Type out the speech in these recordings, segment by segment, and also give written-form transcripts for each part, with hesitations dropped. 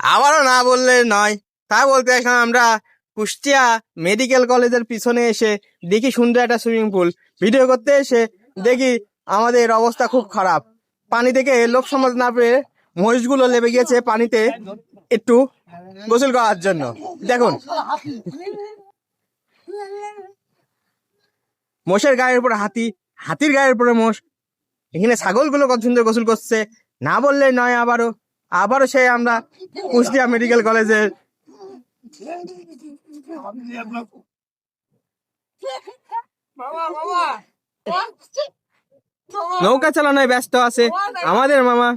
আবারও না বললে নয়, তা বলতে এখন আমরা কুষ্টিয়া মেডিকেল কলেজের পিছনে এসে দেখি সুন্দর একটা সুইমিং পুল। ভিডিও করতে এসে দেখি আমাদের অবস্থা খুব খারাপ। পানি থেকে লোক সমাজ না পেয়ে মহিষগুলো লেবে গিয়েছে পানিতে একটু গোসল করার জন্য। দেখুন মোষের গায়ের উপরে হাতি, হাতির গায়ের উপরে মোষ, এখানে ছাগলগুলো কত সুন্দর গোসল করছে। না বললে নয়, আবারও সে আমরা কুষ্টিয়া মেডিকেল কলেজের নৌকা চালানোয় ব্যস্ত আছে আমাদের মামা।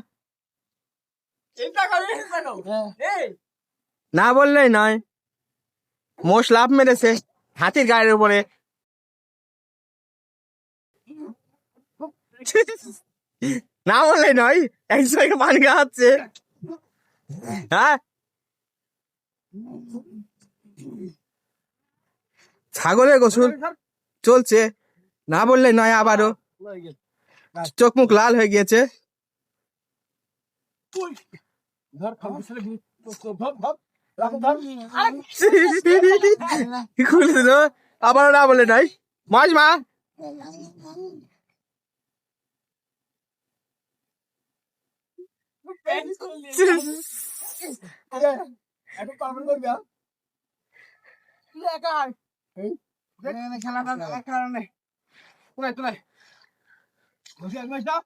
না বললেই নয়, মোষ লাফ মেরেছে হাতির গায়ের উপরে। না বললেই নয়, একজনকে পানি খাওয়াচ্ছে। হ্যাঁ, ছাগলের গোসল চলছে। না বললে নয়, আবারও চোখ মুখ লাল হয়ে গিয়েছে। খুলে দিল, আবারও না বলে নয়। মাছ মা খেলা